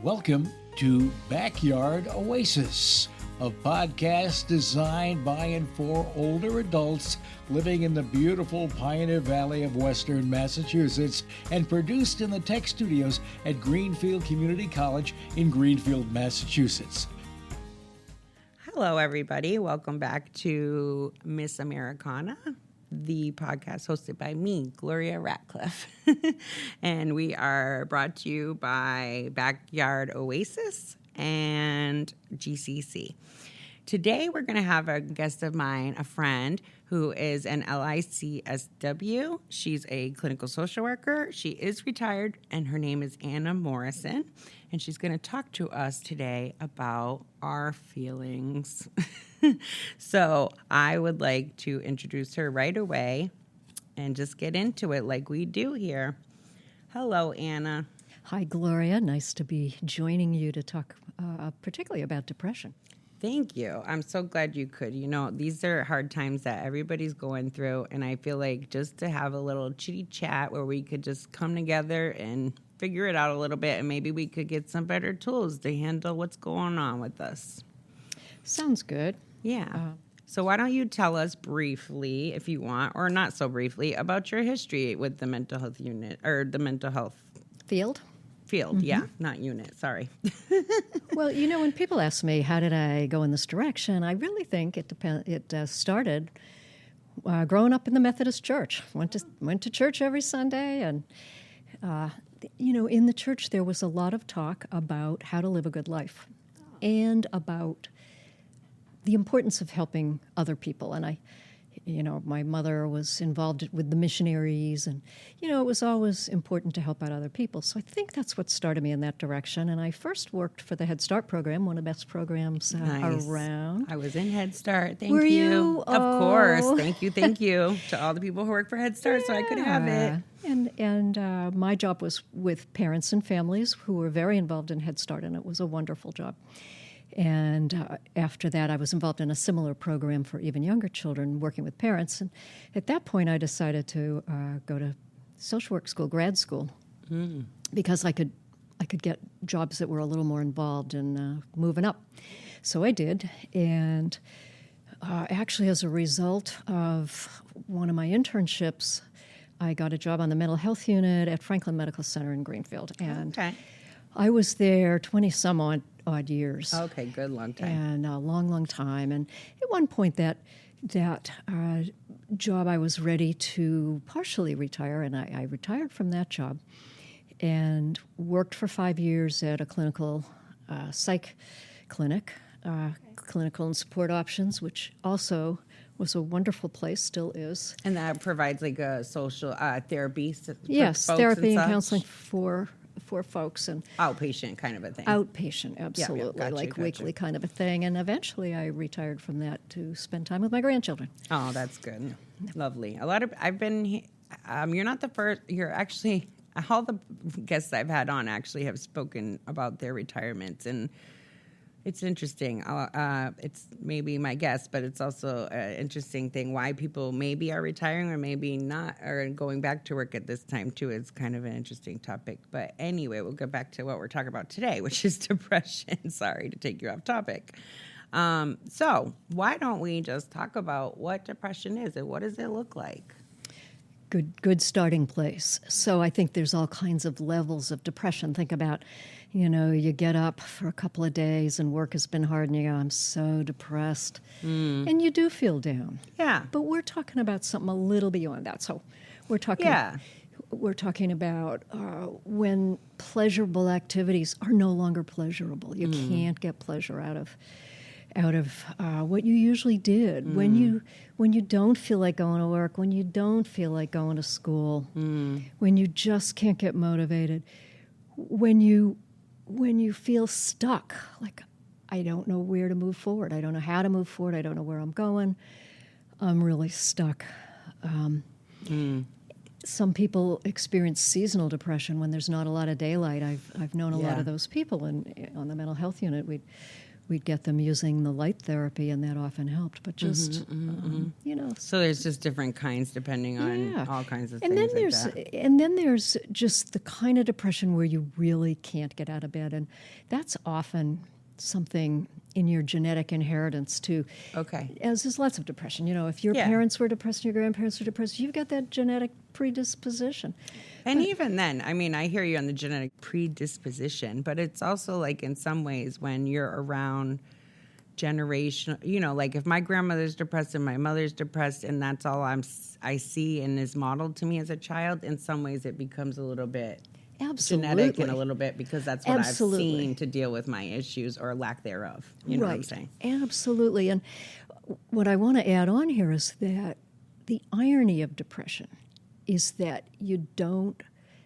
Welcome to Backyard Oasis, a podcast designed by and for older adults living in the beautiful Pioneer Valley of Western Massachusetts and produced in the tech studios at Greenfield Community College in Greenfield, Massachusetts. Hello, everybody. Welcome back to Miss Americana, the podcast hosted by me, Gloria Ratcliffe. And we are brought to you by Backyard Oasis and GCC. Today, we're going to have a guest of mine, a friend who is an LICSW. She's a clinical social worker. She is retired, and her name is Anna Morrison. And she's going to talk to us today about our feelings. So I would like to introduce her right away and just get into it like we do here. Hello, Anna. Hi, Gloria. Nice to be joining you to talk particularly about depression. Thank you. I'm so glad you could. You know, these are hard times that everybody's going through, and I feel like just to have a little chitty chat where we could just come together and figure it out a little bit, and maybe we could get some better tools to handle what's going on with us. Sounds good. Yeah. So why don't you tell us briefly, if you want, or not so briefly, about your history with the mental health unit, or the mental health Field? Yeah, not unit, sorry. Well, you know, when people ask me, how did I go in this direction, I really think it started growing up in the Methodist church. Went to church every Sunday, and, you know, in the church there was a lot of talk about how to live a good life and about the importance of helping other people. And my mother was involved with the missionaries, and, you know, it was always important to help out other people. So I think that's what started me in that direction. And I first worked for the Head Start program, one of the best programs around. I was in Head Start. Thank Were you. you? Of course. Thank you to all the people who work for Head Start so I could have it. And my job was with parents and families who were very involved in Head Start, and it was a wonderful job. And after that, I was involved in a similar program for even younger children, working with parents. And at that point, I decided to go to social work school, grad school, because I could get jobs that were a little more involved in moving up. So I did. And actually, as a result of one of my internships, I got a job on the mental health unit at Franklin Medical Center in Greenfield. And I was there 20-some odd years. Okay, good, long time. And a long time. And at one point, that job, I was ready to partially retire, and I retired from that job and worked for 5 years at a clinical psych clinic, Clinical and Support Options, which also was a wonderful place, still is. And that provides like a social therapy for yes, folks therapy and such? counseling for folks, and outpatient kind of a thing. Outpatient, absolutely, Gotcha. weekly kind of a thing. And eventually, I retired from that to spend time with my grandchildren. Oh, that's good. Lovely. I've been. You're not the first. You're actually all the guests I've had on actually have spoken about their retirements, and it's interesting. It's maybe my guess, but it's also an interesting thing why people maybe are retiring or maybe not, or going back to work at this time too. It's kind of an interesting topic. But anyway, we'll get back to what we're talking about today, which is depression. Sorry to take you off topic. So why don't we just talk about what depression is and what does it look like? Good starting place. So I think there's all kinds of levels of depression. Think about, you know, you get up for a couple of days and work has been hard and you go, I'm so depressed. And you do feel down. Yeah. But we're talking about something a little beyond that. So we're talking about when pleasurable activities are no longer pleasurable. You can't get pleasure out of what you usually did. When you don't feel like going to work, when you don't feel like going to school, when you just can't get motivated, when you feel stuck, like I don't know where to move forward, I don't know how to move forward, I don't know where I'm going, I'm really stuck. Some people experience seasonal depression when there's not a lot of daylight. I've known a lot of those people on the mental health unit. we'd get them using the light therapy, and that often helped. But just, So there's just different kinds depending on all kinds of and things then there's, like that. And then there's just the kind of depression where you really can't get out of bed. And that's often something in your genetic inheritance too. Okay. As there's lots of depression. If your parents were depressed and your grandparents were depressed, you've got that genetic predisposition. And even then, I mean, I hear you on the genetic predisposition, but it's also like in some ways when you're around generational, like if my grandmother's depressed and my mother's depressed and that's all I see and is modeled to me as a child, in some ways it becomes a little bit genetic and a little bit because that's what I've seen to deal with my issues or lack thereof. You know what I'm saying? Absolutely. And what I want to add on here is that the irony of depression is that you don't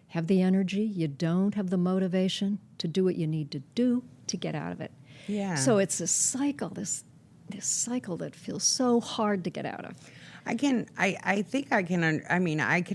have the energy, you don't have the motivation to do what you need to do to get out of it. Yeah. So it's a cycle, this cycle that feels so hard to get out of. I can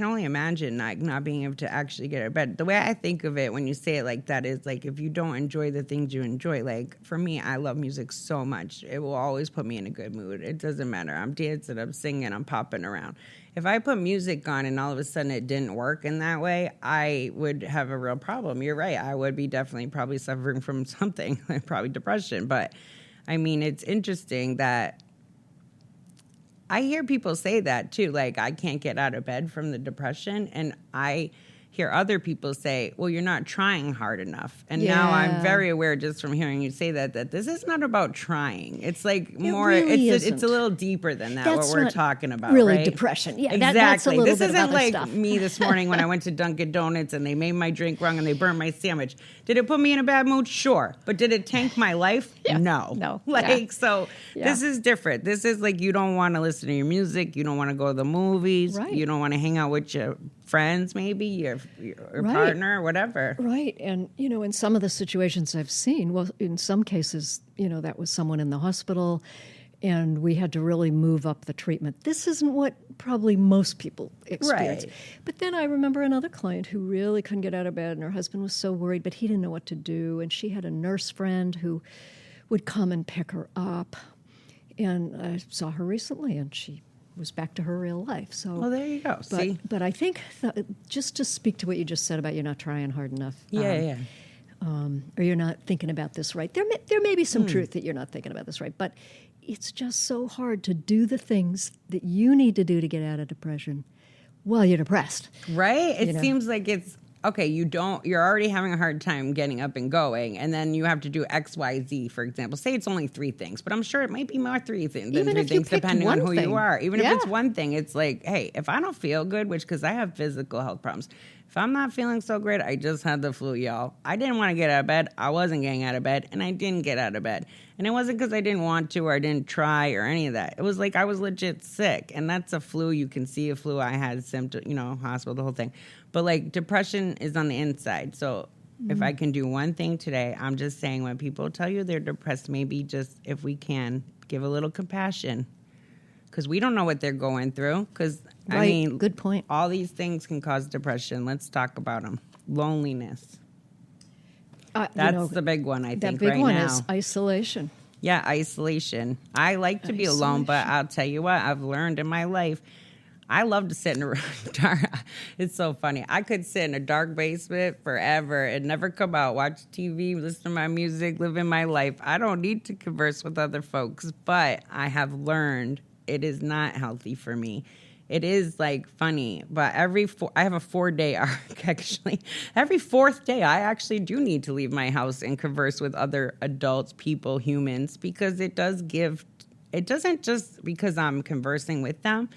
only imagine not being able to actually get out of bed. The way I think of it when you say it like that is like if you don't enjoy the things you enjoy, like for me, I love music so much. It will always put me in a good mood. It doesn't matter. I'm dancing, I'm singing, I'm popping around. If I put music on and all of a sudden it didn't work in that way, I would have a real problem. You're right. I would be definitely probably suffering from something, like probably depression. But I mean, it's interesting that I hear people say that too, like I can't get out of bed from the depression. And I hear other people say, well, you're not trying hard enough. And now I'm very aware just from hearing you say that this is not about trying. It's like more, it's a little deeper than that, that's what we're talking about, really right? Depression. Yeah, exactly. That's a little this bit isn't like stuff. me this morning when I went to Dunkin' Donuts and they made my drink wrong and they burned my sandwich. Did it put me in a bad mood? Sure. But did it tank my life? No. This is different. This is like you don't want to listen to your music. You don't want to go to the movies. Right. You don't want to hang out with your friends, maybe, your partner, or whatever. Right. And, in some of the situations I've seen, well, in some cases, that was someone in the hospital and we had to really move up the treatment. This isn't what probably most people experience. Right. But then I remember another client who really couldn't get out of bed and her husband was so worried, but he didn't know what to do. And she had a nurse friend who would come and pick her up. And I saw her recently and she was back to her real life. So, well, there you go. See? But I think just to speak to what you just said about you're not trying hard enough. Or you're not thinking about this right. There may be some truth that you're not thinking about this right, but it's just so hard to do the things that you need to do to get out of depression while you're depressed. Right? It seems like it's, okay, you're already having a hard time getting up and going, and then you have to do X, Y, Z, for example. Say it's only 3 things, but I'm sure it might be more than 3 things, depending on who you are. Even if it's one thing, it's like, hey, if I don't feel good, because I have physical health problems, if I'm not feeling so great, I just had the flu, y'all. I didn't want to get out of bed. I wasn't getting out of bed, and I didn't get out of bed. And it wasn't because I didn't want to or I didn't try or any of that. It was like I was legit sick, and that's a flu. You can see a flu. I had symptoms, hospital, the whole thing. But, like, depression is on the inside. So if I can do one thing today, I'm just saying when people tell you they're depressed, maybe just, if we can, give a little compassion. Because we don't know what they're going through. Because, right. I mean, good point. All these things can cause depression. Let's talk about them. Loneliness. That's the big one, I think, right now. That big one is isolation. Yeah, isolation. I like to be alone, but I'll tell you what, I've learned in my life, I love to sit in a dark. It's so funny. I could sit in a dark basement forever and never come out, watch TV, listen to my music, live in my life. I don't need to converse with other folks, but I have learned it is not healthy for me. It is like funny, but I have a 4-day arc actually. Every 4th day, I actually do need to leave my house and converse with other adults, people, humans, because it doesn't just because I'm conversing with them.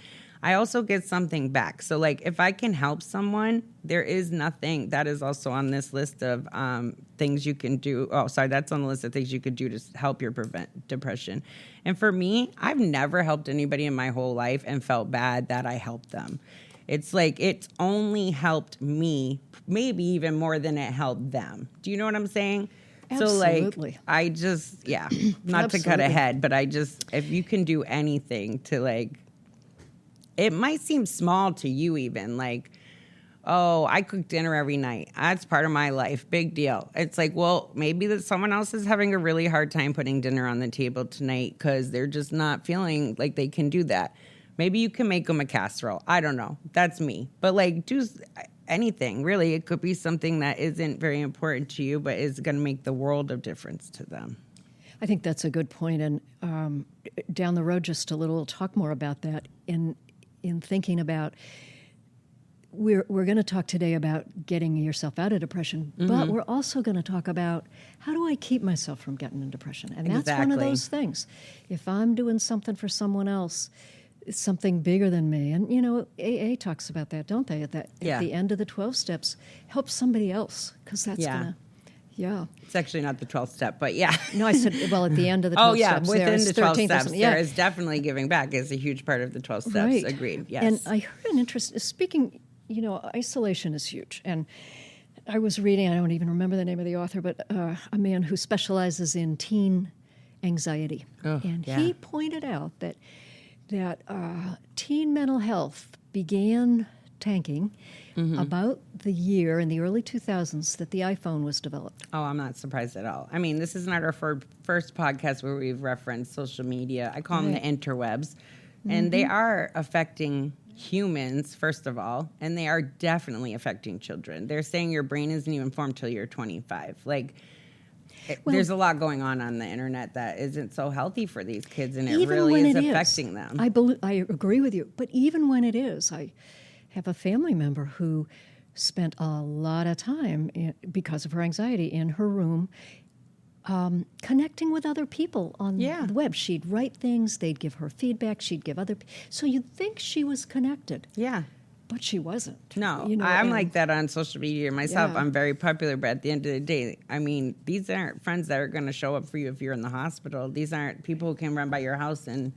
I also get something back. So, like, if I can help someone, there is nothing. That is also on this list of things you can do. Oh, sorry, that's on the list of things you could do to help prevent depression. And for me, I've never helped anybody in my whole life and felt bad that I helped them. It's like it's only helped me, maybe even more than it helped them. Do you know what I'm saying? Absolutely. So, like, I just, not to cut ahead, but if you can do anything to, like, it might seem small to you even, like, oh, I cook dinner every night. That's part of my life. Big deal. It's like, well, maybe that someone else is having a really hard time putting dinner on the table tonight because they're just not feeling like they can do that. Maybe you can make them a casserole. I don't know. That's me. But like, do anything, really. It could be something that isn't very important to you, but is going to make the world of difference to them. I think that's a good point. And down the road, just a little, we'll talk more about that in thinking about, we're going to talk today about getting yourself out of depression, but we're also going to talk about how do I keep myself from getting in depression? And that's one of those things. If I'm doing something for someone else, it's something bigger than me. And, you know, AA talks about that, don't they? At the end of the 12 steps, help somebody else, because that's going to, It's actually not the 12th step, but yeah. No, I said, well, at the end of the 12 steps. Within the 12 steps, yeah. there is definitely giving back is a huge part of the 12 steps. Right. Agreed, yes. And I heard an interest, speaking, you know, isolation is huge. And I was reading, I don't even remember the name of the author, but a man who specializes in teen anxiety. He pointed out that teen mental health began tanking about the year in the early 2000s that the iPhone was developed. Oh, I'm not surprised at all. I mean, this is not our first podcast where we've referenced social media. I call them the interwebs. And they are affecting humans, first of all, and they are definitely affecting children. They're saying your brain isn't even formed till you're 25. Like, there's a lot going on the internet that isn't so healthy for these kids, and it really is affecting them. I agree with you. But even when it is, I have a family member who spent a lot of time, because of her anxiety, in her room connecting with other people on the web. She'd write things, they'd give her feedback, she'd give other people. So you'd think she was connected. Yeah. But she wasn't. No, you know, I'm like that on social media myself. I'm very popular, but at the end of the day, I mean, these aren't friends that are going to show up for you if you're in the hospital. These aren't people who can run by your house and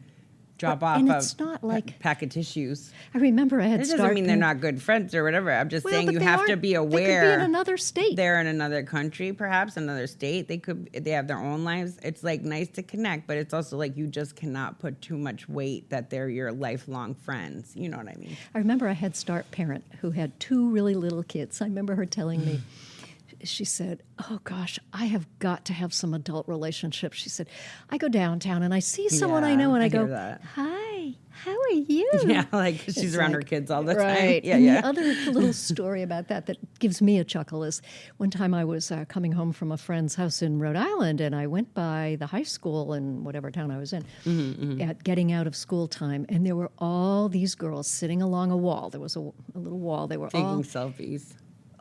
drop off a pack of tissues. I remember I had It doesn't mean they're not good friends or whatever. I'm just saying you have to be aware. They could be in another state. They're in another country, perhaps another state. They have their own lives. It's like nice to connect, but it's also like you just cannot put too much weight that they're your lifelong friends. You know what I mean? I remember a Head Start parent who had 2 really little kids. I remember her telling me, she said, oh, gosh, I have got to have some adult relationships. She said, I go downtown and I see someone I know and I go, hi, how are you? Yeah, like she's around her kids all the time. Right. Yeah, and the other little story about that gives me a chuckle is one time I was coming home from a friend's house in Rhode Island, and I went by the high school in whatever town I was in at getting out of school time, and there were all these girls sitting along a wall. There was a little wall. They were taking selfies.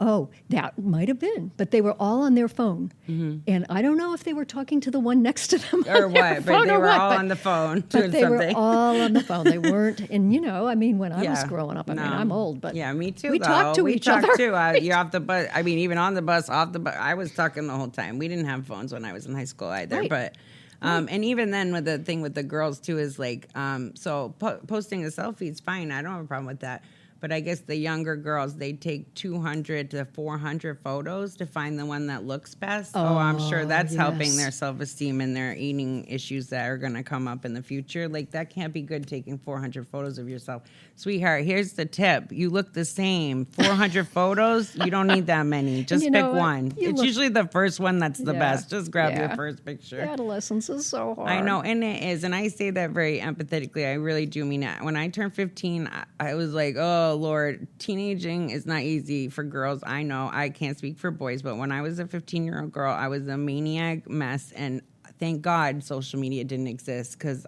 Oh, that might have been. But they were all on their phone. And I don't know if they were talking to the one next to them or what, but they were all on the phone doing but they something. Were all on the phone. They weren't, and you know, I mean, when I was growing up, I mean, I'm old, but yeah, me too. We talked to each other. Too. You're off the bus. I mean, even on the bus, off the bus, I was talking the whole time. We didn't have phones when I was in high school either, but. And even then, with the thing with the girls too is like, so posting a selfie is fine. I don't have a problem with that. But I guess the younger girls, they take 200 to 400 photos to find the one that looks best. Oh, I'm sure that's helping their self-esteem and their eating issues that are going to come up in the future. Like, that can't be good, taking 400 photos of yourself. Sweetheart, here's the tip. You look the same. 400 photos, you don't need that many. Just pick one. It's usually the first one that's the best. Just grab your first picture. Adolescence is so hard. I know, and it is. And I say that very empathetically. I really do mean it. When I turned 15, I was like, oh, Lord, teenaging is not easy for girls. I know. I can't speak for boys, but when I was a 15-year-old girl, I was a maniac mess, and thank God social media didn't exist, because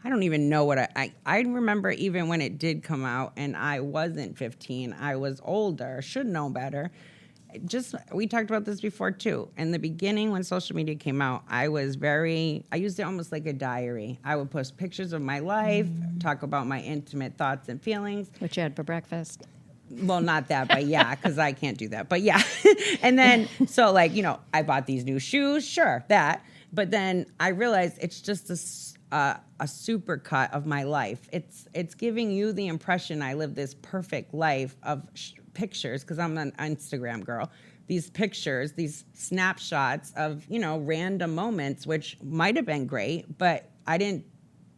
I don't even know what I remember even when it did come out, and I wasn't 15. I was older, should know better. We talked about this before too. In the beginning, when social media came out, I used it almost like a diary. I would post pictures of my life, talk about my intimate thoughts and feelings. What you had for breakfast. Well, not that, but yeah, because I can't do that. But yeah. And then, so like, you know, I bought these new shoes, sure, that. But then I realized it's just a supercut of my life. It's giving you the impression I live this perfect life of pictures, because I'm an Instagram girl. These pictures, these snapshots of, you know, random moments, which might have been great, but I didn't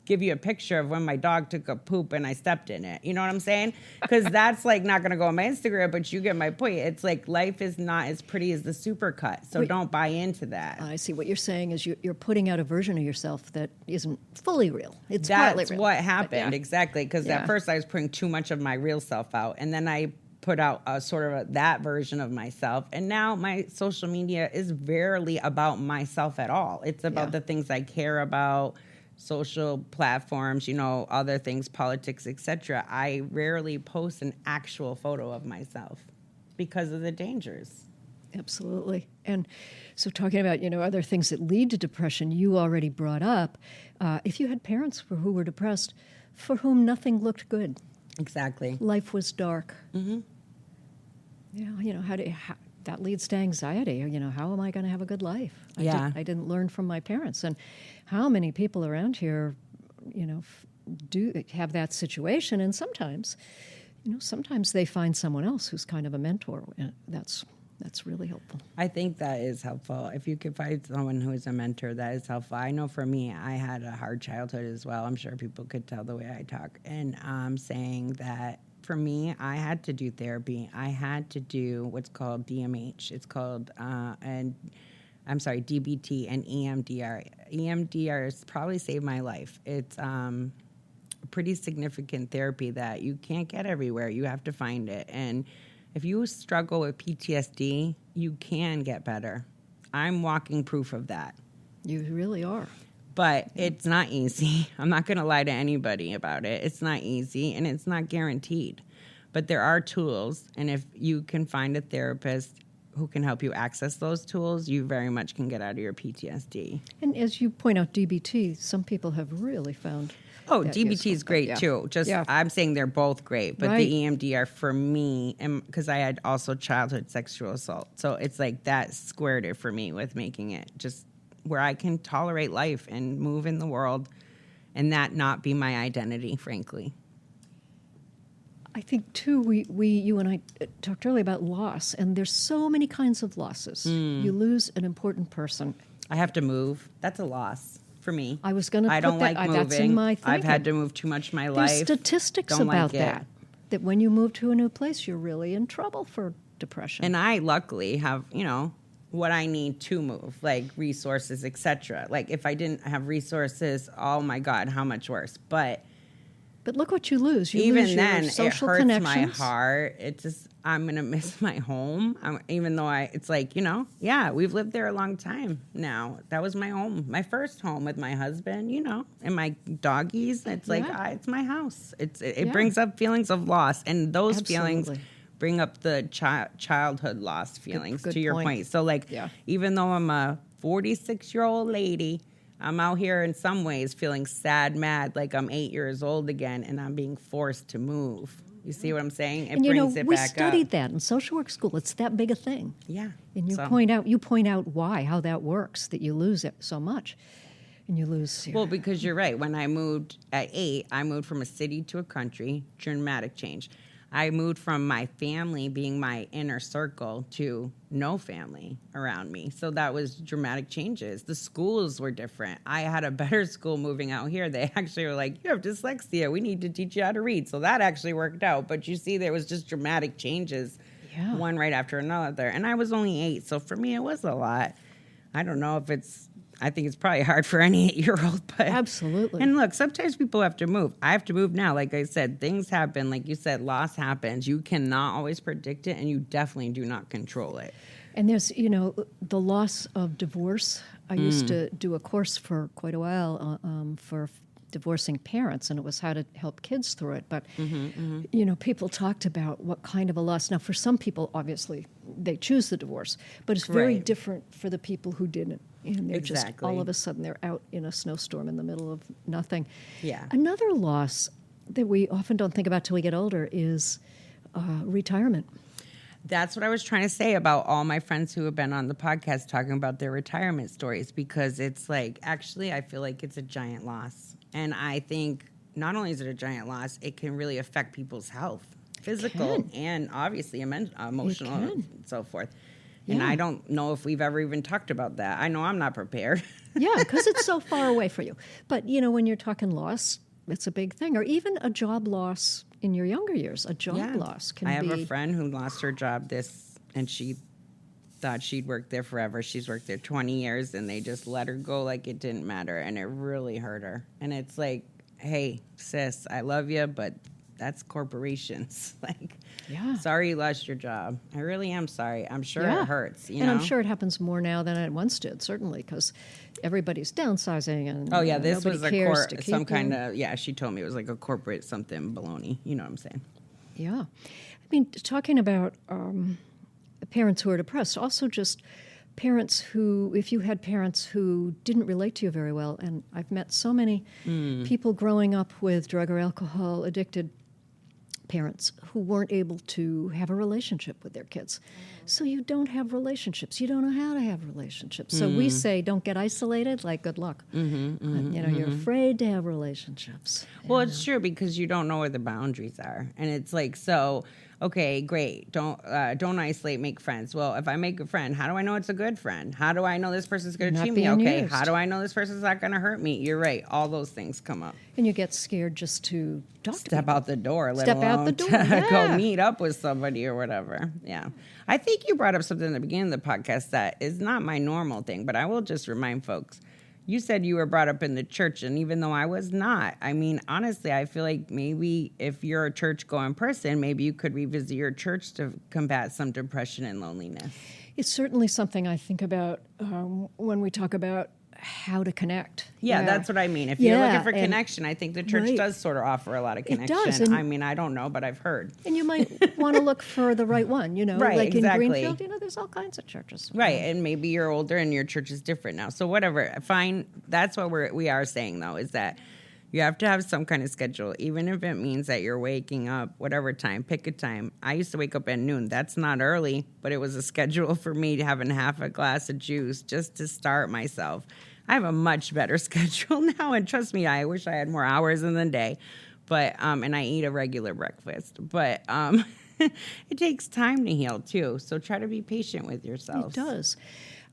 give you a picture of when my dog took a poop and I stepped in it. You know what I'm saying? Because that's like not going to go on my Instagram, but you get my point. It's like life is not as pretty as the supercut. So don't buy into that. I see. What you're saying is you're putting out a version of yourself that isn't fully real. It's partly real. That's what happened, exactly. Because at first I was putting too much of my real self out. And then I put out a sort of that version of myself. And now my social media is rarely about myself at all. It's about the things I care about, social platforms, you know, other things, politics, etc. I rarely post an actual photo of myself because of the dangers. Absolutely. And so talking about, you know, other things that lead to depression, you already brought up, if you had parents who were depressed, for whom nothing looked good. Exactly. Life was dark. Mm-hmm. Yeah, you know, that leads to anxiety. You know, how am I going to have a good life? I didn't learn from my parents. And how many people around here, you know, do have that situation? And sometimes, you know, sometimes they find someone else who's kind of a mentor. And that's really helpful. I think that is helpful. If you could find someone who is a mentor, that is helpful. I know for me, I had a hard childhood as well. I'm sure people could tell the way I talk. And I'm saying that for me, I had to do therapy. I had to do what's called DMH. It's called, DBT and EMDR. EMDR has probably saved my life. It's pretty significant therapy that you can't get everywhere. You have to find it. And if you struggle with PTSD, you can get better. I'm walking proof of that. You really are. But it's not easy. I'm not going to lie to anybody about it. It's not easy, and it's not guaranteed. But there are tools, and if you can find a therapist who can help you access those tools, you very much can get out of your PTSD. And as you point out, DBT, some people have really found... Oh, DBT is great, too. I'm saying they're both great. But the EMDR, for me, because I had also childhood sexual assault. So it's like that squared it for me with making it just where I can tolerate life and move in the world and that not be my identity, frankly. I think, too, you and I talked earlier about loss, and there's so many kinds of losses. You lose an important person. I have to move. That's a loss for me. I was going to put that. I don't like moving. That's in my thinking. I've had to move too much in my life. There's statistics about that when you move to a new place, you're really in trouble for depression. And I luckily have, you know, what I need to move, like resources, etc. Like if I didn't have resources, oh my God, how much worse. But look what you lose. Even then, it hurts my heart. I'm going to miss my home. Even though it's like, you know, we've lived there a long time now. That was my home, my first home with my husband, you know, and my doggies. It's like, it's my house. It brings up feelings of loss. And those feelings bring up the childhood loss feelings, good to your point. So, like, even though I'm a 46-year-old lady, I'm out here in some ways feeling sad, mad, like I'm 8 years old again, and I'm being forced to move. You see what I'm saying? It brings it back up. We studied that in social work school. It's that big a thing. Yeah. And you point out how that works, that you lose it so much. And you lose... Well, because you're right. When I moved at 8, I moved from a city to a country, dramatic change. I moved from my family being my inner circle to no family around me. So that was dramatic changes. The schools were different. I had a better school moving out here. They actually were like, you have dyslexia. We need to teach you how to read. So that actually worked out. But you see, there was just dramatic changes, one right after another. And I was only 8. So for me, it was a lot. I don't know if I think it's probably hard for any 8-year-old, but absolutely. And look, sometimes people have to move. I have to move now. Like I said, things happen. Like you said, loss happens. You cannot always predict it, and you definitely do not control it. And there's, you know, the loss of divorce. I used to do a course for quite a while for divorcing parents, and it was how to help kids through it. But, you know, people talked about what kind of a loss. Now, for some people, obviously, they choose the divorce, but it's very different for the people who didn't. And they're just, all of a sudden, they're out in a snowstorm in the middle of nothing. Yeah. Another loss that we often don't think about till we get older is retirement. That's what I was trying to say about all my friends who have been on the podcast talking about their retirement stories, because it's like, actually, I feel like it's a giant loss. And I think not only is it a giant loss, it can really affect people's health, physical and obviously emotional and so forth. And Yeah. I don't know if we've ever even talked about that. I know I'm not prepared. Yeah, because it's so far away for you. But, when you're talking loss, it's a big thing. Or even a job loss in your younger years. A job loss can be... I have a friend who lost her job and she thought she'd worked there forever. She's worked there 20 years, and they just let her go like it didn't matter, and it really hurt her. And it's like, hey, sis, I love you, but that's corporations. Like, sorry you lost your job. I really am sorry. I'm sure it hurts. And I'm sure it happens more now than it once did, certainly, because everybody's downsizing and this was some kind of... Yeah, she told me it was like a corporate something baloney. You know what I'm saying? Yeah. I mean, talking about parents who are depressed, also just parents who, if you had parents who didn't relate to you very well, and I've met so many people growing up with drug or alcohol addicted parents who weren't able to have a relationship with their kids. So you don't have relationships. You don't know how to have relationships. So we say, don't get isolated, like, good luck. You're afraid to have relationships. Well, it's true, because you don't know where the boundaries are. And it's like, so, okay, great. Don't isolate, make friends. Well, if I make a friend, how do I know it's a good friend? How do I know this person's going to treat me okay? Used. How do I know this person's not going to hurt me? You're right. All those things come up. And you get scared just to talk to Step people. out the door, let Step alone out the door, go meet up with somebody or whatever. Yeah. I think you brought up something in the beginning of the podcast that is not my normal thing, but I will just remind folks. You said you were brought up in the church, and even though I was not, I mean, honestly, I feel like maybe if you're a church-going person, maybe you could revisit your church to combat some depression and loneliness. It's certainly something I think about when we talk about how to connect. Yeah, that's what I mean. If you're looking for connection, I think the church does sort of offer a lot of connection. It does. I mean, I don't know, but I've heard. And you might want to look for the right one, Right, like exactly. in Greenfield, there's all kinds of churches. Right, and maybe you're older and your church is different now. So whatever, fine. That's what we are saying, though, is that you have to have some kind of schedule, even if it means that you're waking up whatever time, pick a time. I used to wake up at noon. That's not early, but it was a schedule for me to having half a glass of juice just to start myself. I have a much better schedule now, and trust me, I wish I had more hours in the day. But and I eat a regular breakfast. But it takes time to heal too. So try to be patient with yourself. It does.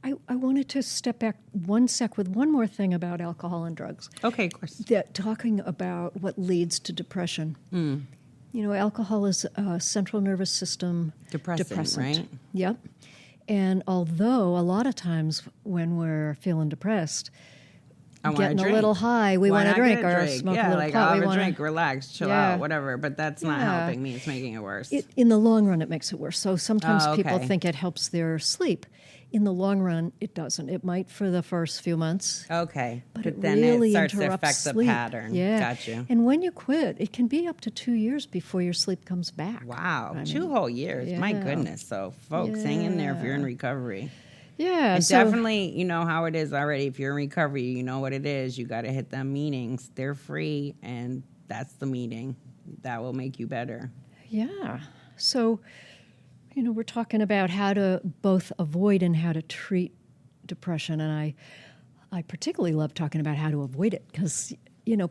I wanted to step back one sec with one more thing about alcohol and drugs. Okay, of course. That talking about what leads to depression. Alcohol is a central nervous system depressant. Right? Yep. And although a lot of times when we're feeling depressed, getting a little high, we want to drink or smoke a little pot. I'll have a drink, relax, chill out, whatever. But that's not helping me. It's making it worse. In the long run, it makes it worse. So sometimes people think it helps their sleep. In the long run, it doesn't. It might for the first few months. Okay. But it then really it starts to interrupts affect sleep. the pattern. Yeah. Gotcha. And when you quit, it can be up to 2 years before your sleep comes back. Wow. 2 whole years. My goodness. So, folks, hang in there if you're in recovery. Yeah. And definitely, you know how it is already. If you're in recovery, you know what it is. You got to hit them meetings. They're free, and that's the meeting. That will make you better. Yeah. So, we're talking about how to both avoid and how to treat depression, and I particularly love talking about how to avoid it because,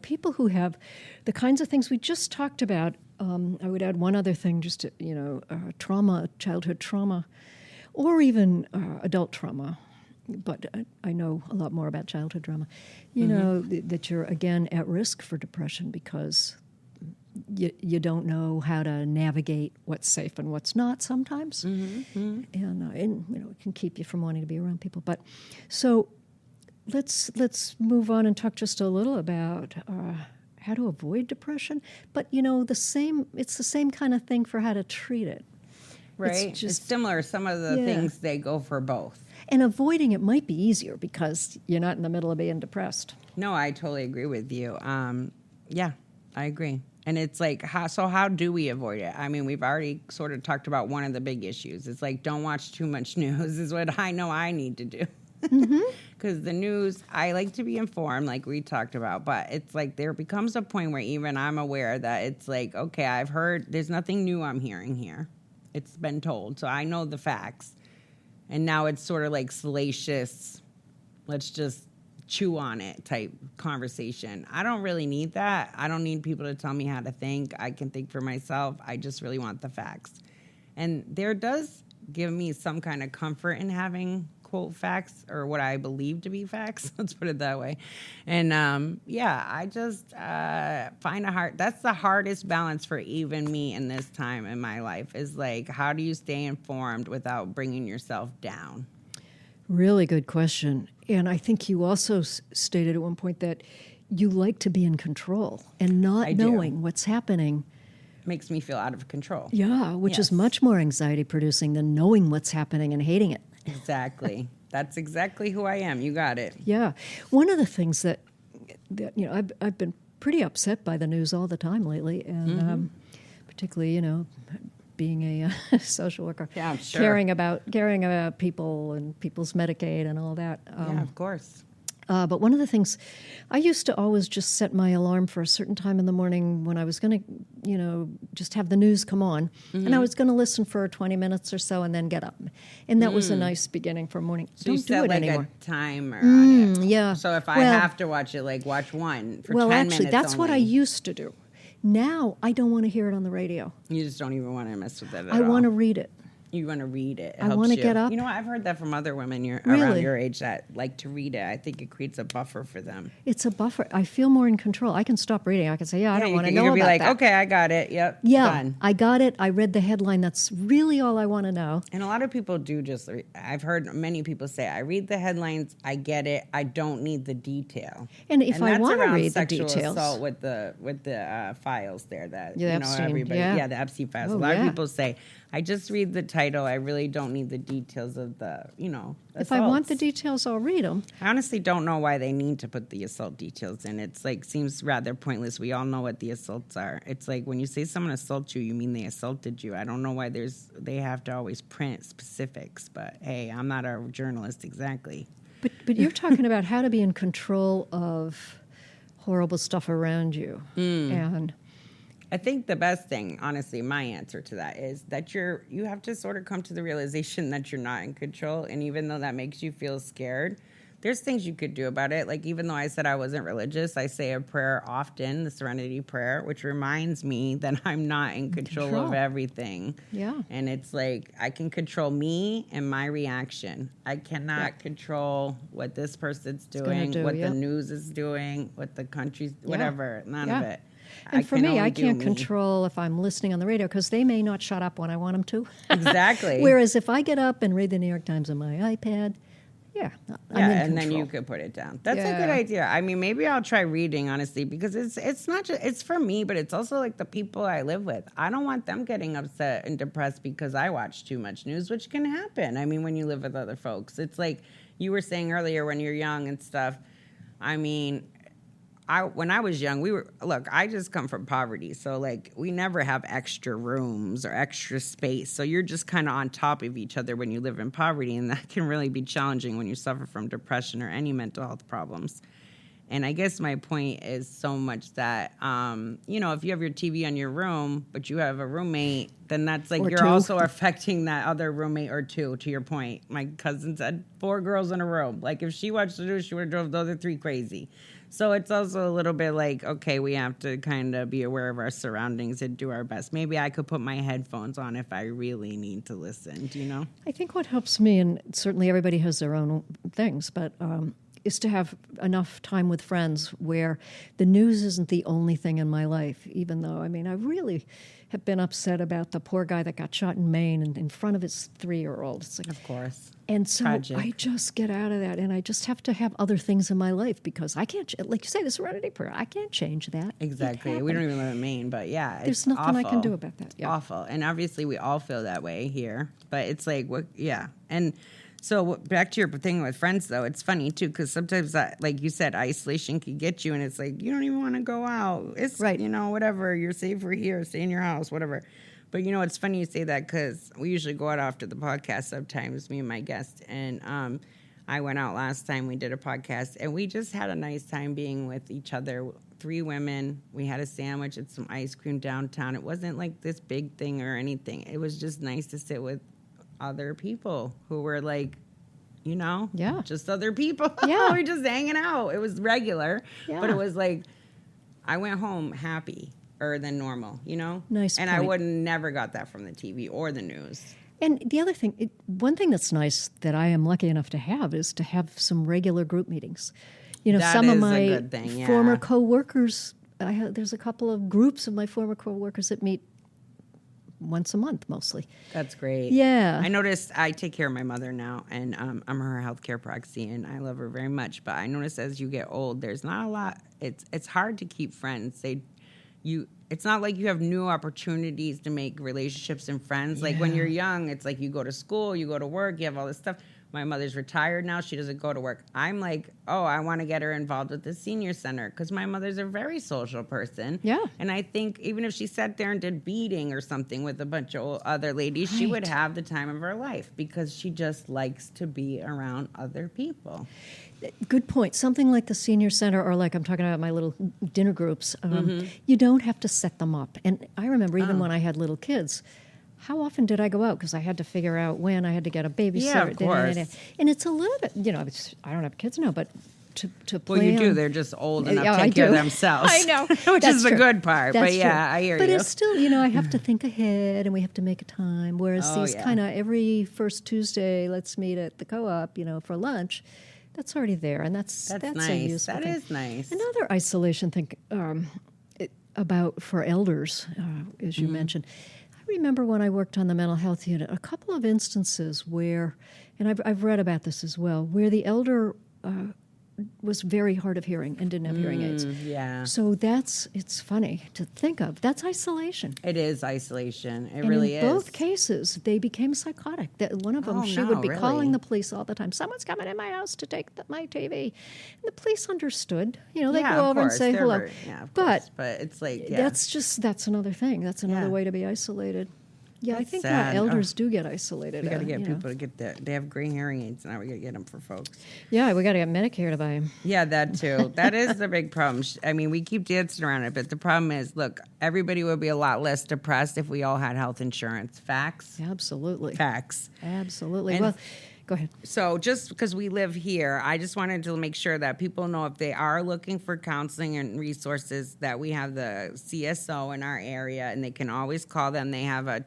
people who have the kinds of things we just talked about, I would add one other thing, just, trauma, childhood trauma, or even adult trauma, but I know a lot more about childhood trauma, that you're, again, at risk for depression because you don't know how to navigate what's safe and what's not sometimes, and it can keep you from wanting to be around people. But so let's move on and talk just a little about how to avoid depression. But it's the same kind of thing for how to treat it. Right, it's similar. Some of the things they go for both. And avoiding it might be easier because you're not in the middle of being depressed. No, I totally agree with you. Yeah, I agree. And it's like, how do we avoid it? I mean, we've already sort of talked about one of the big issues. It's like, don't watch too much news is what I know I need to do. Because the news, I like to be informed, like we talked about. But it's like there becomes a point where even I'm aware that it's like, okay, I've heard, there's nothing new I'm hearing here. It's been told. So I know the facts. And now it's sort of like salacious, let's just chew on it type conversation. I don't really need that. I don't need people to tell me how to think. I can think for myself. I just really want the facts. And there does give me some kind of comfort in having quote facts or what I believe to be facts. Let's put it that way. And I just find that's the hardest balance for even me in this time in my life is like, how do you stay informed without bringing yourself down? Really good question. And I think you also stated at one point that you like to be in control, and not knowing what's happening makes me feel out of control. Yeah, which is much more anxiety producing than knowing what's happening and hating it. Exactly. That's exactly who I am. You got it. Yeah. One of the things that I've been pretty upset by the news all the time lately, and particularly, being a social worker, sure. caring about people and people's Medicaid and all that. Yeah, of course. But one of the things, I used to always just set my alarm for a certain time in the morning when I was going to, just have the news come on. And I was going to listen for 20 minutes or so and then get up. And that was a nice beginning for morning. So Don't you do set it like anymore. a timer on it. Yeah. So if I have to watch it, like watch one for 10 minutes actually, that's what I only. used to do. Now, I don't want to hear it on the radio. You just don't even want to mess with it at I all. want to read it. You want to read it. I want to get up. You know what? I've heard that from other women around Really? your age that like to read it. I think it creates a buffer for them. It's a buffer. I feel more in control. I can stop reading. I can say, I don't want to know you about can be like, that. okay, I got it. Yep. Yeah, Done. I got it. I read the headline. That's really all I want to know. And a lot of people do I've heard many people say, I read the headlines, I get it, I don't need the detail. And if I want to read the sexual details, assault with the files there that The Epstein, everybody, the Epstein files. Oh, a lot of yeah. people say, I just read the title. I really don't need the details of the, if I want the assaults. details, I'll read them. I honestly don't know why they need to put the assault details in. It's like seems rather pointless. We all know what the assaults are. It's like when you say someone assaults you, you mean they assaulted you. I don't know why they have to always print specifics. But hey, I'm not a journalist exactly. But you're talking about how to be in control of horrible stuff around you, and I think the best thing, honestly, my answer to that is that you have to sort of come to the realization that you're not in control. And even though that makes you feel scared, there's things you could do about it. Like even though I said I wasn't religious, I say a prayer often, the Serenity Prayer, which reminds me that I'm not in control of everything. Yeah. And it's like I can control me and my reaction. I cannot control what this person's doing, what the news is doing, what the country's, whatever, none of it. And for me, I can't control if I'm listening on the radio because they may not shut up when I want them to. Exactly. Whereas if I get up and read the New York Times on my iPad, I'm in control. Then you could put it down. That's a good idea. I mean, maybe I'll try reading, honestly, because it's not just, it's for me, but it's also like the people I live with. I don't want them getting upset and depressed because I watch too much news, which can happen. I mean, when you live with other folks, it's like you were saying earlier when you're young and stuff. I mean, when I was young, I just come from poverty. So like we never have extra rooms or extra space. So you're just kind of on top of each other when you live in poverty. And that can really be challenging when you suffer from depression or any mental health problems. And I guess my point is so much that, if you have your TV on your room, but you have a roommate, then that's like you're also affecting that other roommate or two, to your point. My cousin said 4 girls in a room. Like if she watched the news, she would have drove the other 3 crazy. So it's also a little bit like, okay, we have to kind of be aware of our surroundings and do our best. Maybe I could put my headphones on if I really need to listen, do you know? I think what helps me, and certainly everybody has their own things, but is to have enough time with friends where the news isn't the only thing in my life, even though, I really have been upset about the poor guy that got shot in Maine and in front of his 3-year-old. It's like, of course. And so Tragic. I just get out of that, and I just have to have other things in my life because I can't, like you say, the Serenity Prayer, I can't change that. Exactly. We don't even live in Maine, but yeah, there's nothing I can do about that. Yeah. Awful. And obviously we all feel that way here, but it's like, And so back to your thing with friends, though, it's funny, too, because sometimes, like you said, isolation can get you, and it's like, you don't even want to go out. It's, right. Whatever, you're safer here, stay in your house, whatever. But, it's funny you say that because we usually go out after the podcast sometimes, me and my guest, and I went out last time we did a podcast, and we just had a nice time being with each other, 3 women. We had a sandwich and some ice cream downtown. It wasn't like this big thing or anything. It was just nice to sit with other people who were like, just other people. Yeah. We were just hanging out. It was regular, but it was like I went home happier than normal, Nice and point. I would never got that from the TV or the news. And the other thing, one thing that's nice that I am lucky enough to have is to have some regular group meetings. You know, That some of is a my good thing, yeah. former coworkers, there's a couple of groups of my former coworkers that meet once a month mostly. That's great. Yeah. I noticed I take care of my mother now, and I'm her healthcare proxy, and I love her very much. But I notice as you get old, there's not a lot. It's hard to keep friends. It's not like you have new opportunities to make relationships and friends. Like when you're young, it's like you go to school, you go to work, you have all this stuff. My mother's retired now. She doesn't go to work. I'm like, I want to get her involved with the senior center because my mother's a very social person. Yeah. And I think even if she sat there and did beading or something with a bunch of other ladies, she would have the time of her life because she just likes to be around other people. Good point. Something like the senior center, or like I'm talking about my little dinner groups, you don't have to set them up. And I remember even when I had little kids, how often did I go out? Because I had to figure out when I had to get a babysitter. Yeah, of course. And it's a little bit, I don't have kids now, but to play. Well, you do. on- They're just old enough Yeah, to I take care of do. themselves. I know. Which That's is the true. good part. That's But yeah, true. I hear but you. it's still, I have to think ahead and we have to make a time. Whereas these kind of every first Tuesday, let's meet at the co-op, for lunch. That's already there, and that's nice. a useful That thing. is nice. Another isolation thing about for elders, as you mentioned. I remember when I worked on the mental health unit, a couple of instances where, and I've read about this as well, where the elder was very hard of hearing and didn't have hearing aids. Yeah. So it's funny to think of. That's isolation. It is isolation. It And really in is. both cases, they became psychotic. That one of them, Oh, she no, would be really? calling the police all the time. Someone's coming in my house to take my TV. And the police understood. They yeah, go of over and course. say They're hello. of but course. But it's like, yeah. that's another thing. That's another Yeah. way to be isolated. Yeah, I That's think sad. elders do get isolated. We got to get you know. people to get that. They have gray hearing aids now. We got to get them for folks. Yeah, we got to get Medicare to buy them. Yeah, that too. That is the big problem. I mean, we keep dancing around it, but the problem is, look, everybody would be a lot less depressed if we all had health insurance. Facts? Absolutely. Facts. Absolutely. And- Well, go ahead. So just because we live here, I just wanted to make sure that people know if they are looking for counseling and resources that we have the CSO in our area, and they can always call them. They have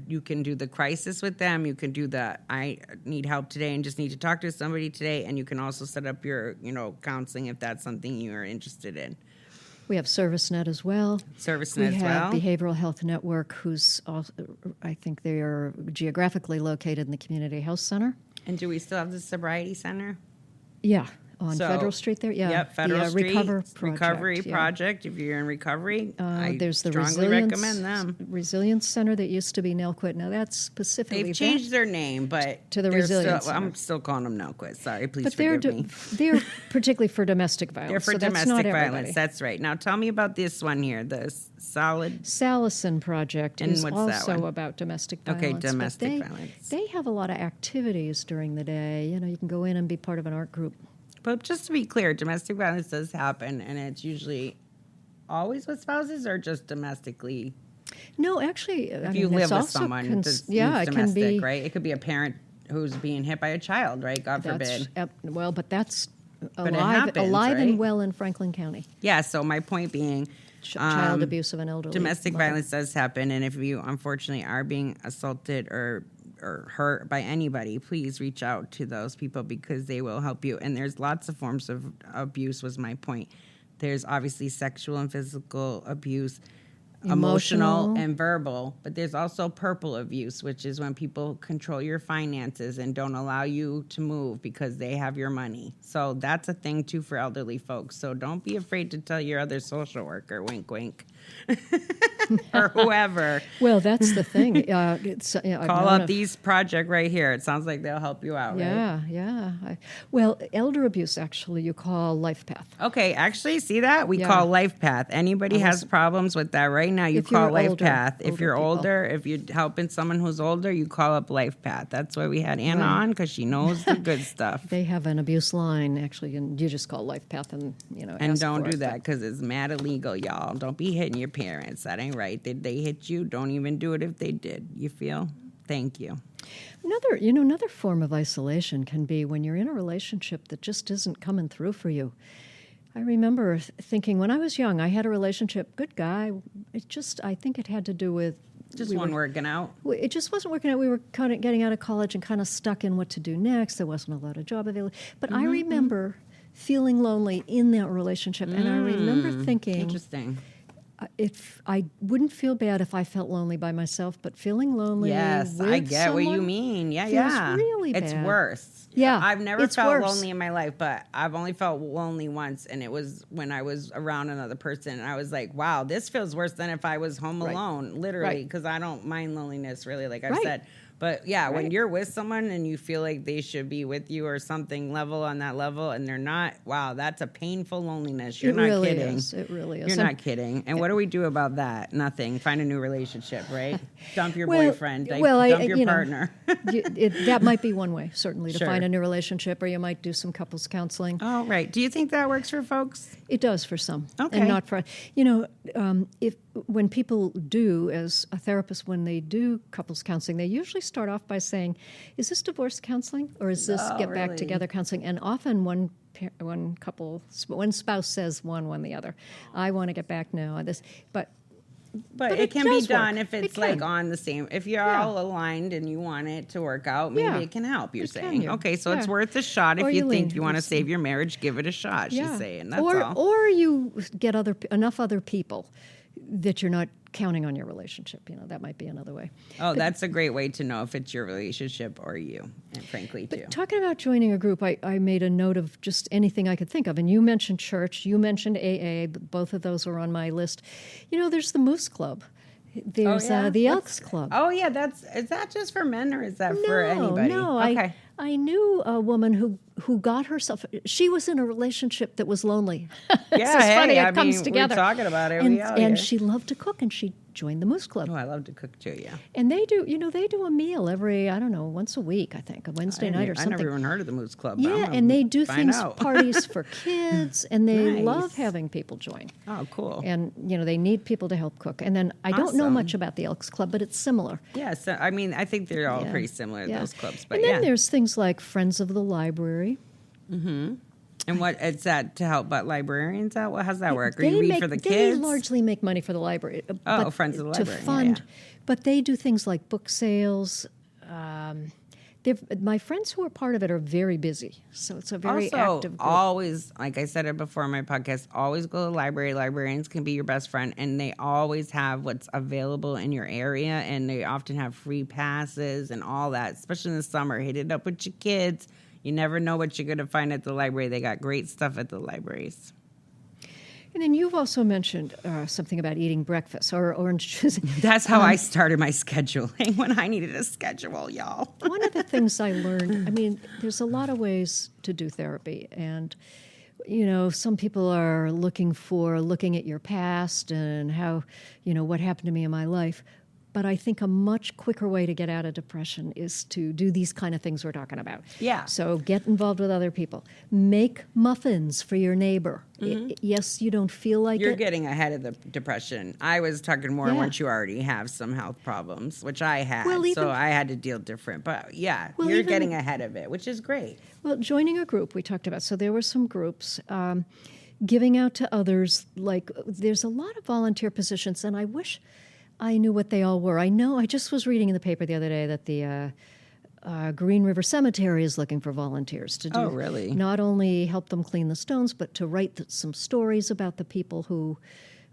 you can do the crisis with them. You can do the I need help today and just need to talk to somebody today, and you can also set up your counseling if that's something you are interested in. We have ServiceNet as well. ServiceNet as well. We have Behavioral Health Network, who's also, I think they are geographically located in the Community Health Center. And do we still have the Sobriety Center? Yeah, on So- Federal Street there. Yeah, Yep, Federal the, Street Recovery Recovery Project. If you're in recovery, I there's the strongly recommend them. Resilience Center that used to be Nelquit. Now that's specifically They've changed their name, but To the they're Resilience still, I'm Center. still calling them Nelquist. Sorry, please but forgive me. they're particularly for domestic violence. They're for so that's not domestic everybody. violence. That's right. Now tell me about this one here, the solid. Salison Project And is what's that also one? about domestic Okay, violence. but domestic violence. They have a lot of activities during the day. You can go in and be part of an art group. But just to be clear, domestic violence does happen, and it's usually always with spouses or just domestically. No, actually, If you live with someone that's it domestic, can be right? It could be a parent who's being hit by a child, right? God forbid. But that's But it alive happens, and right? well in Franklin County. Yeah, so my point being, Child abuse of an elderly domestic mother. violence does happen, and if you unfortunately are being assaulted or hurt by anybody, please reach out to those people because they will help you. And there's lots of forms of abuse was my point. There's obviously sexual and physical abuse, emotional and verbal, but there's also purple abuse, which is when people control your finances and don't allow you to move because they have your money. So that's a thing too for elderly folks. So don't be afraid to tell your other social worker, wink, wink, or whoever. Well, that's the thing. Call out these project right here. It sounds like they'll help you out, right? Yeah. Well, elder abuse, actually, you call Life Path. Okay, actually, see that? We Yeah. call Life Path. Anybody has problems with that right now, you If call you're Life older, Path. If older you're people. older, if you're helping someone who's older, you call up Life Path. That's why we had Anna on, because she knows the good stuff. They have an abuse line, actually, and you just call Life Path and, And ask don't for do it. that because it's mad illegal, y'all. Don't be hitting your parents. That ain't right. Did they hit you? Don't even do it if they did. You feel? Thank you. Another form of isolation can be when you're in a relationship that just isn't coming through for you. I remember thinking when I was young, I had a relationship, good guy. I think it had to do with Just wasn't working out. It just wasn't working out. We were kind of getting out of college and kind of stuck in what to do next. There wasn't a lot of job available. But I remember feeling lonely in that relationship, and I remember thinking, interesting. I wouldn't feel bad if I felt lonely by myself, but feeling lonely Yes, with I get what you someone mean. Yeah, feels yeah. really It's bad. worse. Yeah, I've never it's felt worse. lonely in my life, but I've only felt lonely once, and it was when I was around another person, and I was like, wow, this feels worse than if I was home alone, literally, because I don't mind loneliness, really, like I've said. But yeah, when you're with someone and you feel like they should be with you or something level on that level and they're not, wow, that's a painful loneliness. You're not really kidding. Is. It really is. You're not kidding. And what do we do about that? Nothing. Find a new relationship, right? Dump your boyfriend. Dump your partner. That might be one way, certainly, to Sure. find a new relationship, or you might do some couples counseling. Oh, right. Do you think that works for folks? It does for some, Okay. and not for if when people do, as a therapist, when they do couples counseling, they usually start off by saying, "Is this divorce counseling or is this get back really? together counseling?" And often one spouse says one the other. I want to get back now. But it it can be does done work. if it's It like can. on the same. If you're all aligned and you want it to work out, maybe it can help. You're It can, saying, yeah. okay, so it's Yeah. worth a shot. If Or you you think lean you want to towards save your marriage, give it a shot. She's saying that's all. Or you get enough other people that you're not counting on your relationship. That might be another way. Oh, that's a great way to know if it's your relationship or you, and frankly, too. Talking about joining a group, I made a note of just anything I could think of. And you mentioned church, you mentioned AA, both of those are on my list. There's the Moose Club. There's the Elks Club. Oh, yeah, is that just for men or is that for anybody? No, okay. I knew a woman who got herself. She was in a relationship that was lonely. Yeah, it's funny. hey, It comes together. We're talking about it. And she loved to cook, and she joined the Moose Club. Oh, I love to cook too. Yeah. And they do a meal every, once a week, I think, a Wednesday night or something. I never even heard of the Moose Club. But Yeah, and they do find things, out. parties for kids, and they Nice. love having people join. Oh, cool. And, they need people to help cook. And then I don't know Awesome. much about the Elks Club, but it's similar. Yeah, so, I think they're all Yeah. pretty similar, Yeah. those clubs. But and then there's things like Friends of the Library. And what is that to help but librarians out? How's that work? Or you read for the They kids? largely make money for the library. But Friends of the to Library, yeah, fund, yeah. But they do things like book sales. My friends who are part of it are very busy, so it's a very Also, active group. always, like I said it before on my podcast, always go to the library. Librarians can be your best friend, and they always have what's available in your area, and they often have free passes and all that, especially in the summer. Hit it up with your kids. You never know what you're going to find at the library. They got great stuff at the libraries. And then you've also mentioned something about eating breakfast or orange juice. That's how I started my scheduling when I needed a schedule, y'all. One of the things I learned, there's a lot of ways to do therapy. And, some people are looking at your past and how, what happened to me in my life. But I think a much quicker way to get out of depression is to do these kind of things we're talking about. Yeah. So get involved with other people. Make muffins for your neighbor. Yes, you don't feel like You're it. getting ahead of the depression. I was talking more Yeah. once you already have some health problems, which I had. Well, so I had to deal different. But yeah, you're getting ahead of it, which is great. Well, joining a group we talked about. So there were some groups. Giving out to others. Like there's a lot of volunteer positions, and I wish I knew what they all were. I just was reading in the paper the other day that the Green River Cemetery is looking for volunteers to do. Oh, really? Not only help them clean the stones, but to write some stories about the people who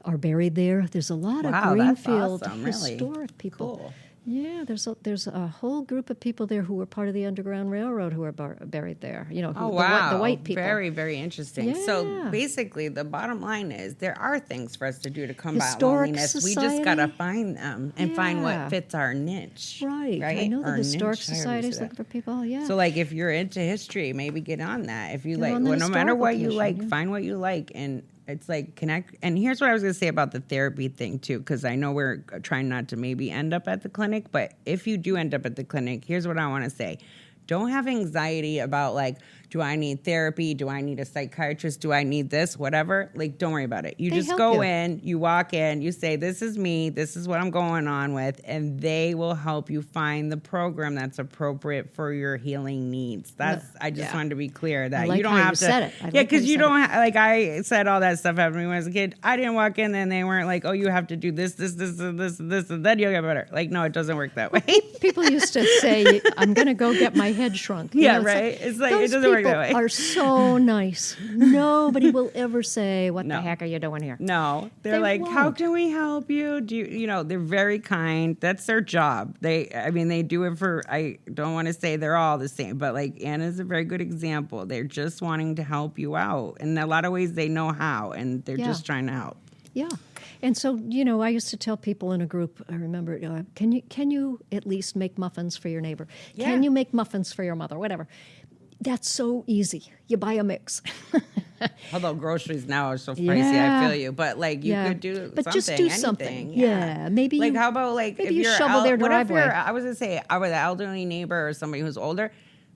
are buried there. There's a lot of Wow, that's Greenfield awesome, really. historic people. Cool. Yeah, there's a whole group of people there who were part of the Underground Railroad who are buried there. Oh, wow. The white people. Very, very interesting. So Yeah. basically, the bottom line is there are things for us to do to combat Historic loneliness. We Society. just got to find them and find Yeah. what fits our niche. Right. I know the Or Historic niche, however you Society is say looking that. for people. Yeah. So, like, if you're into history, maybe get on that. If you Get like, on the well, no matter historical what you commission, like, yeah. find what you like, and it's like connect. And here's what I was going to say about the therapy thing too, because I know we're trying not to maybe end up at the clinic, but if you do end up at the clinic, here's what I want to say. Don't have anxiety about like do I need therapy? Do I need a psychiatrist? Do I need this? Whatever. Like, don't worry about it. You They just help go you. in, you walk in, you say, this is me, this is what I'm going on with, and they will help you find the program that's appropriate for your healing needs. I just wanted to be clear that like you don't how have you to. said it. I Yeah, like because how you you don't like I said all that stuff happened to me when I was a kid. I didn't walk in and they weren't like, oh, you have to do this, and then you'll get better. Like, no, it doesn't work that way. People used to say, I'm going to go get my head shrunk. You Yeah, know, right. It's like, those it doesn't work that way. people are so nice. Nobody will ever say, what No. the heck are you doing here? No, they're They like, how won't. can we help you? Do you know, they're very kind. That's their job. They do it for, I don't want to say they're all the same, but like Anna's a very good example. They're just wanting to help you out. In a lot of ways, they know how, and they're just trying to help. Yeah. And so, I used to tell people in a group, I remember, can you at least make muffins for your neighbor? Yeah. Can you make muffins for your mother? Whatever. That's so easy. You buy a mix. Although groceries now are so pricey, I Yeah. feel you. But like you could do but something, just do anything. something. Yeah. Maybe like you, how about like maybe if you you're shovel their what if driveway. I was gonna say I was an elderly neighbor or somebody who's older.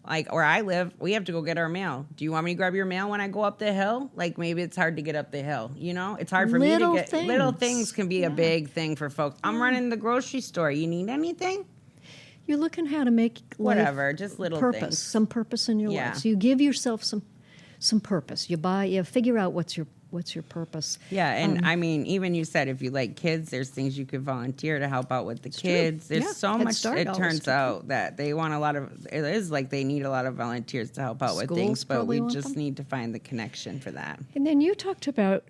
Like where I live, we have to go get our mail. Do you want me to grab your mail when I go up the hill? Like maybe it's hard to get up the hill. It's hard for Little me to get. Little things. things can be a big thing for folks. I'm running the grocery store. You need anything? You're looking how to make life Whatever, just little purpose, things. some purpose in your Yeah. life. So you give yourself some purpose. You figure out what's your purpose. Yeah, and I mean, even you said if you like kids, there's things you could volunteer to help out with the kids. true. There's Yeah, so Head much. Start It always turns took out that they want a lot of. It is like they need a lot of volunteers to help out with Schools things, but probably we want just them. need to find the connection for that. And then you talked about,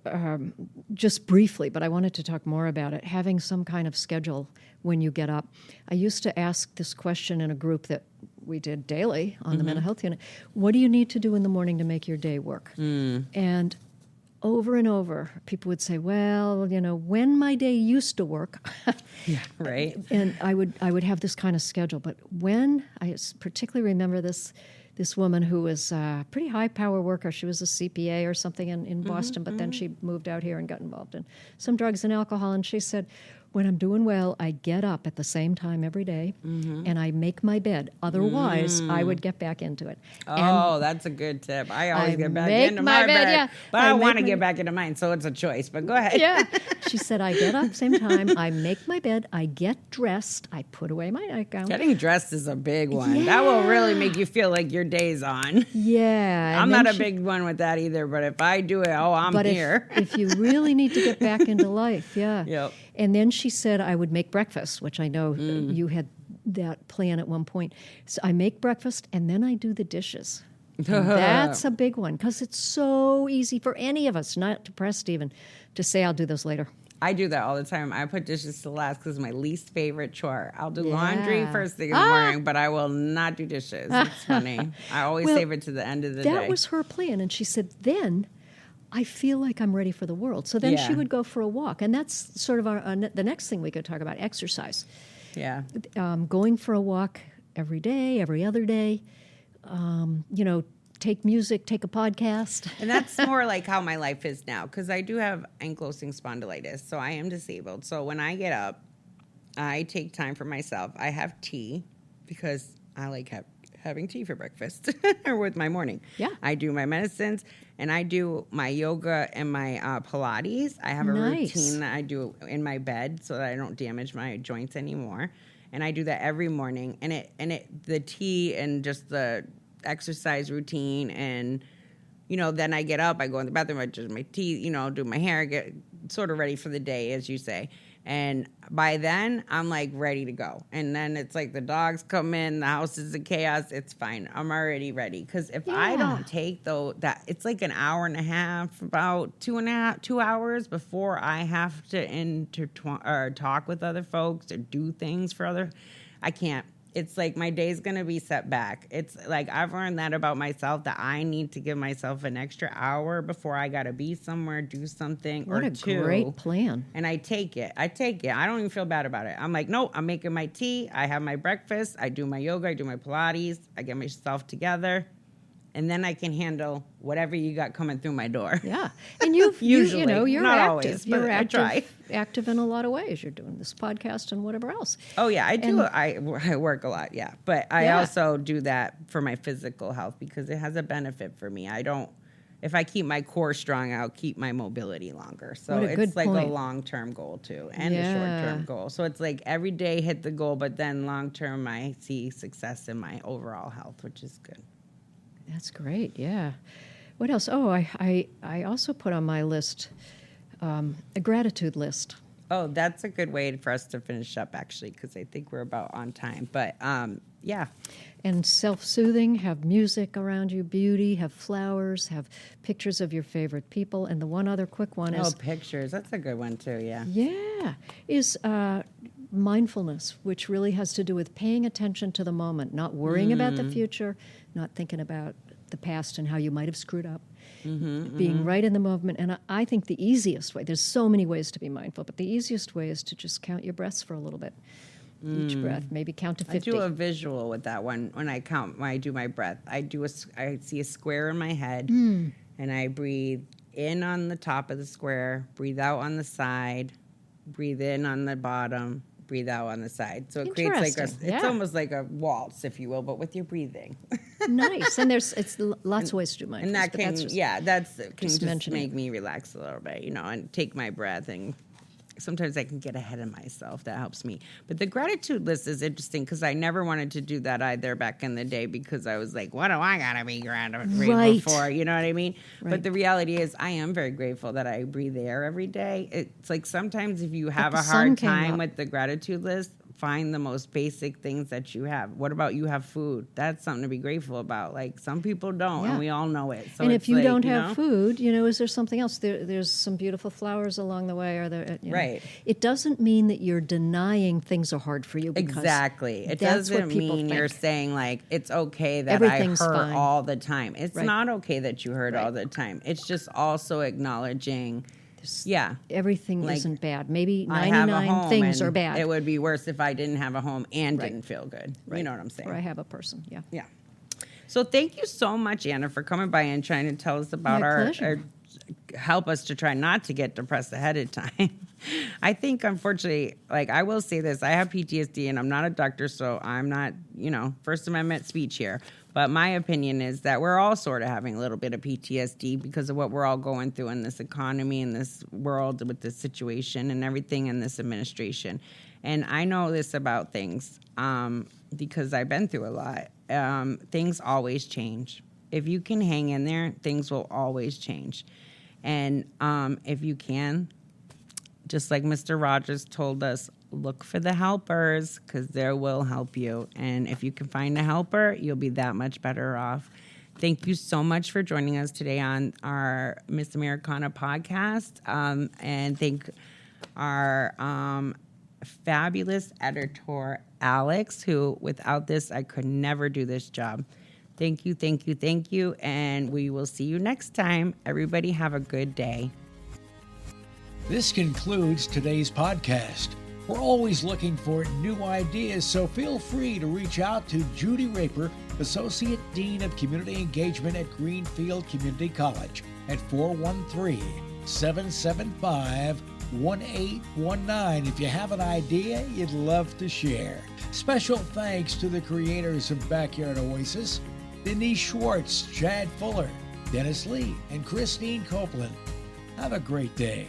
just briefly, but I wanted to talk more about it, having some kind of schedule when you get up. I used to ask this question in a group that we did daily on the mental health unit. What do you need to do in the morning to make your day work? And over and over, people would say, well, when my day used to work, Right? and I would have this kind of schedule. But when I particularly remember this woman who was a pretty high power worker. She was a CPA or something in Boston, but then she moved out here and got involved in some drugs and alcohol. And she said, when I'm doing well, I get up at the same time every day and I make my bed. Otherwise, I would get back into it. Oh, that's a good tip. I always I get back make into my my bed, bed, yeah. but I I want to make my- get back into mine, so it's a choice. But go ahead. Yeah. She said, I get up same time, I make my bed, I get dressed, I put away my nightgown. Getting dressed is a big one. That will really make you feel like your day's on. Yeah. I'm and then not a she- big one with that either, but if I do it, I'm But here. if you really need to get back into life, yeah. Yep. And then she said I would make breakfast, which I know you had that plan at one point. So I make breakfast and then I do the dishes. And that's a big one because it's so easy for any of us, not depressed even, to say I'll do this later. I do that all the time. I put dishes to last because it's my least favorite chore. I'll do Yeah. laundry first thing in the morning, but I will not do dishes. It's funny. I always Well, save it to the end of the day. That was her plan. And she said, then I feel like I'm ready for the world. So then she Yeah. would go for a walk. And that's sort of the next thing we could talk about, exercise. Yeah. Going for a walk every day, every other day, take music, take a podcast. And that's more like how my life is now because I do have ankylosing spondylitis, so I am disabled. So when I get up, I take time for myself. I have tea because I like having tea for breakfast or with my morning. Yeah. I do my medicines and I do my yoga and my Pilates. I have a Nice. routine that I do in my bed so that I don't damage my joints anymore. And I do that every morning. And the tea and just the exercise routine and then I get up, I go in the bathroom, I do my tea, do my hair, get sort of ready for the day, as you say. And by then, I'm like ready to go. And then it's like the dogs come in, the house is in chaos. It's fine. I'm already ready. Because if I Yeah. don't take that, it's like an hour and a half, about 2 hours before I have to talk with other folks or do things for I can't. It's like my day's going to be set back. It's like I've learned that about myself, that I need to give myself an extra hour before I got to be somewhere, do something What or a two. great plan. And I take it. I don't even feel bad about it. I'm like, no, I'm making my tea. I have my breakfast. I do my yoga. I do my Pilates. I get myself together. and then I can handle whatever you got coming through my door. Yeah, and you're Not active. always, you're but I try. active in a lot of ways. You're doing this podcast and whatever else. Oh yeah, I do. I work a lot. Yeah, but I Yeah. also do that for my physical health because it has a benefit for me. If I keep my core strong, I'll keep my mobility longer. So What a good it's like point. a long-term goal too, and a Yeah. short-term goal. So it's like every day hit the goal, but then long-term I see success in my overall health, which is good. That's great. Yeah. What else? Oh, I also put on my list a gratitude list. Oh, that's a good way for us to finish up, actually, because I think we're about on time. But yeah. And self-soothing, have music around you, beauty, have flowers, have pictures of your favorite people. And the one other quick one Oh, is pictures. That's a good one, too, yeah. is mindfulness, which really has to do with paying attention to the moment, not worrying about the future, not thinking about the past and how you might have screwed up, being right in the moment. And I think the easiest way, there's so many ways to be mindful, but the easiest way is to just count your breaths for a little bit. Each breath, maybe count to 50. I do a visual with that one when I do my breath. I see a square in my head, and I breathe in on the top of the square, breathe out on the side, breathe in on the bottom, breathe out on the side. So it creates like it's almost like a waltz, if you will, but with your breathing. Nice. And it's lots of ways to do mindfulness. And that can just make it. me relax a little bit, and take my breath. And sometimes I can get ahead of myself. That helps me. But the gratitude list is interesting because I never wanted to do that either back in the day because I was like, what do I got to be grateful for? You know what I mean? Right. But the reality is I am very grateful that I breathe air every day. It's like sometimes if you have a hard time with the gratitude list, find the most basic things that you have. What about you have food? That's something to be grateful about. Like some people don't, and we all know it. So and if you don't have food, is there something else? There's some beautiful flowers along the way. Or there, right. It doesn't mean that you're denying things are hard for you. Exactly. It doesn't mean you're saying like it's okay that everything's I hurt fine all the time. It's not okay that you hurt all the time. It's just also acknowledging. Yeah. Everything isn't bad. Maybe I have a 99 home things and are bad. It would be worse if I didn't have a home and didn't feel good. Right. You know what I'm saying? Or I have a person. Yeah. Yeah. So thank you so much, Anna, for coming by and trying to tell us about our help us to try not to get depressed ahead of time. I think, unfortunately, like I will say this, I have PTSD and I'm not a doctor, so I'm not, First Amendment speech here. But my opinion is that we're all sort of having a little bit of PTSD because of what we're all going through in this economy, in this world, with this situation and everything in this administration. And I know this about things because I've been through a lot. Things always change. If you can hang in there, things will always change. And if you can, just like Mr. Rogers told us, look for the helpers because they will help you. And if you can find a helper, you'll be that much better off. Thank you so much for joining us today on our Miss Americana podcast. And thank our fabulous editor, Alex, who without this, I could never do this job. Thank you, thank you, thank you. And we will see you next time. Everybody have a good day. This concludes today's podcast. We're always looking for new ideas, so feel free to reach out to Judy Raper, Associate Dean of Community Engagement at Greenfield Community College at 413-775-1819 if you have an idea you'd love to share. Special thanks to the creators of Backyard Oasis, Denise Schwartz, Chad Fuller, Dennis Lee, and Christine Copeland. Have a great day.